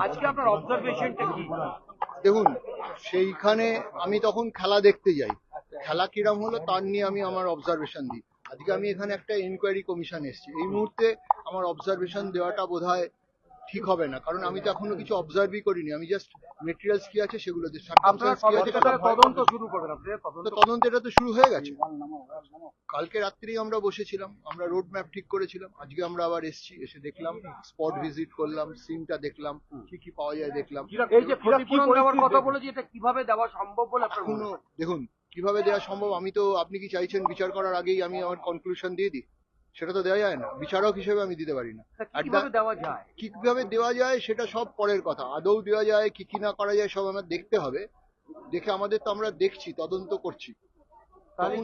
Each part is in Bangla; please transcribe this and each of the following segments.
আজকে আপনার অবজারভেশনটা কি? দেখুন, সেইখানে আমি তখন খেলা দেখতে যাই, খেলা কিরম হলো তার নিয়ে আমি আমার অবজারভেশন দিই। আজকে আমি এখানে একটা ইনকোয়ারি কমিশন এসেছি, এই মুহূর্তে আমার অবজারভেশন দেওয়াটা বোধহয় ঠিক হবে না, কারণ আমি তো এখনো কিছু অবজার্ভই করিনি। আমি জাস্ট মেটেরিয়ালস কি আছে সেগুলো, আপনারা তদন্ত শুরু করবেন, তদন্ত এটা তো শুরু হয়ে গেছে। কালকে রাত্রেই আমরা বসেছিলাম, আমরা রোড ম্যাপ ঠিক করেছিলাম। আজকে আমরা আবার এসেছি, এসে দেখলাম, স্পট ভিজিট করলাম, সিনটা দেখলাম, কি কি পাওয়া যায় দেখলাম। এই যে ক্ষতিপূরণ দেওয়ার কথা বলেছি, এটা কিভাবে দেওয়া সম্ভব বলে আপনার মনে এখনো হয়? দেখুন কিভাবে দেওয়া সম্ভব, আমি তো, আপনি কি চাইছেন বিচার করার আগেই আমি আমার কনক্লুশন দিয়ে দিই? সেটা তো দেওয়া যায় না, বিচারক হিসেবে আমি দিতে পারি না। কিভাবে দেওয়া যায়? কিভাবে দেওয়া যায় সেটা সব পরের কথা। আদৌ দেওয়া যায় কি কি না করা যায় সব আমার দেখতে হবে। দেখে আমাদের তো আমরা দেখছি, তদন্ত করছি। তাহলে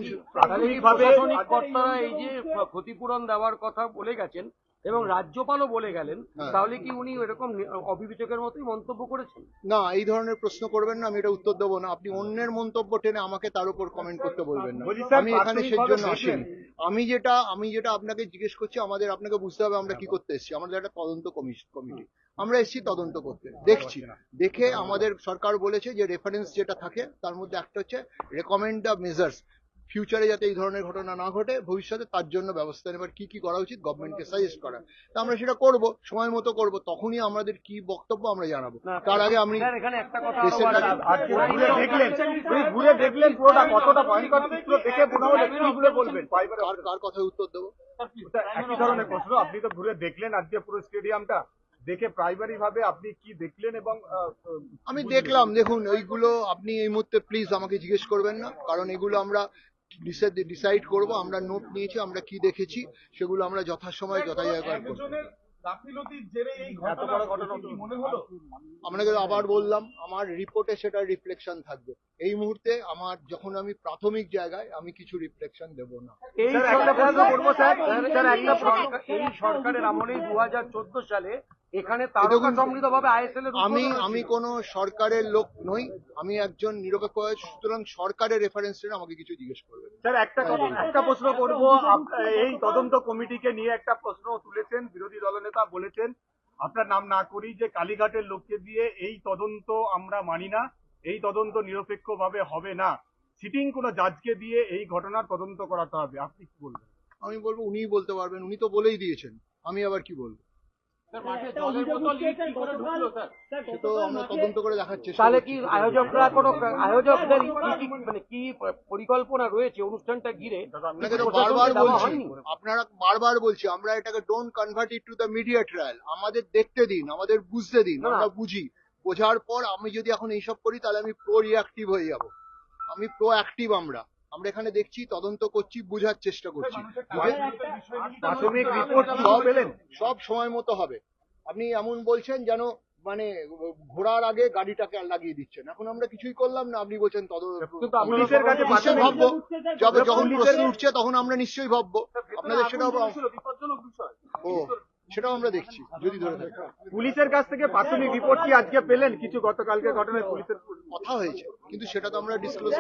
কি প্রশাসনিক কর্তারা এই যে ক্ষতিপূরণ দেওয়ার কথা বলে গেছেন এবং রাজ্যপালও বলে গেলেন, তাহলে কি উনি এরকম অবিবেচকের মতোই মন্তব্য করেছেন? না, এই ধরনের প্রশ্ন করবেন না, আমি এটা উত্তর দেবো না। আপনি অন্যের মন্তব্য টেনে আমাকে তার উপর কমেন্ট করতে বলবেন না। আমি এখানে সেজন্য আসিনি। আমি যেটা আপনাকে জিজ্ঞেস করছি, আপনাকে বুঝতে হবে আমরা কি করতে এসেছি। আমাদের একটা তদন্ত কমিটি, আমরা এসেছি তদন্ত করতে। দেখছি, দেখে আমাদের সরকার বলেছে যে রেফারেন্স যেটা থাকে তার মধ্যে একটা হচ্ছে রেকমেন্ড দ্য মেজার্স, ফিউচারে যাতে এই ধরনের ঘটনা না ঘটে, ভবিষ্যতে তার জন্য ব্যবস্থা নেবার কি কি করা উচিত গভর্নমেন্টকে সাজেস্ট করা। তা আমরা সেটা করব, সময় মতো করব, তখনই আমাদের কি বক্তব্য আমরা জানাবো। তার আগে আমি এখানে একটা কথা দেখলেন পুরোটা কতটা ভয়ঙ্কর চিত্র দেখে মনে হলো কি ঘুরে বলবেন? কার কথায় উত্তর দেবো? একই ধরনের প্রশ্ন, আপনি তো ঘুরে দেখলেন আজকে পুরো স্টেডিয়ামটা, দেখে প্রাইমারি ভাবে আপনি কি দেখলেন? এবং আমি দেখলাম, দেখুন এইগুলো আপনি এই মুহূর্তে প্লিজ আমাকে জিজ্ঞেস করবেন না, কারণ এগুলো আমরা ডিসাইড করব। আমরা নোট নিয়েছি, আমরা কি দেখেছি সেগুলো আমরা যথাসময় যথাজায়গায় করব। আপনাকে আবার বললাম, আমার রিপোর্টে সেটা রিফ্লেকশন থাকবে। এই মুহূর্তে আমার, যখন আমি প্রাথমিক জায়গায়, আমি কিছু রিফ্লেকশন দেব না। এই সরকারের আমলেই 2014 সালে এখানে তারকা সমৃদ্ধভাবে আইএসএল এর আমি কোন সরকারের লোক নই, আমি একজন নিরপেক্ষ, সুতরাং সরকারের রেফারেন্স আমাকে কিছু জিজ্ঞেস করবেন। স্যার একটা প্রশ্ন করব, এই তদন্ত কমিটিকে নিয়ে একটা প্রশ্ন তুলেছেন বিরোধী দলনেতা, বলেছেন আপনার নাম না করি যে কালীঘাটের লোককে দিয়ে এই তদন্ত আমরা মানি না, এই তদন্ত নিরপেক্ষ ভাবে হবে না, সিটিং কোন জাজকে দিয়ে এই ঘটনার তদন্ত করাতে হবে। আপনি কি বলবেন? আমি বলবো উনিই বলতে পারবেন, উনি তো বলেই দিয়েছেন, আমি আবার কি বলবো? তো আমরা তদন্ত করে দেখার চেষ্টা। তাহলে কি আয়োজকদের মানে কি পরিকল্পনা রয়েছে অনুষ্ঠানটা ঘিরে? আপনারা বারবার বলছি আমরা এটাকে don't convert it to the media trial. আমাদের দেখতে দিন, আমাদের বুঝতে দিন, আমরা বুঝি, বোঝার পর আমি যদি এখন এইসব করি তাহলে আমি প্রো রিঅ্যাক্টিভ হয়ে যাব। আমি প্রো অ্যাক্টিভ। আমরা এখানে দেখছি, তদন্ত করছি, বোঝার চেষ্টা করছি। প্রাথমিক রিপোর্ট সব সময় মতো হবে। আপনি এমন বলছেন যেন মানে ঘোড়ার আগে গাড়িটাকে লাগিয়ে দিচ্ছেন। এখন আমরা কিছুই করলাম না, আপনি বলছেন পুলিশের কাছে নিশ্চয়ই ভাববো, যখন প্রশ্ন উঠছে তখন আমরা নিশ্চয়ই ভাববো। আপনাদের সেটাও সেটাও আমরা দেখছি যদি ধরে থাকে। পুলিশের কাছ থেকে প্রাথমিক রিপোর্ট কি আজকে পেলেন? কিছু গতকালকে ঘটনায় পুলিশের কথা হয়েছে, কিন্তু সেটা তো আমরা ডিসক্লোজ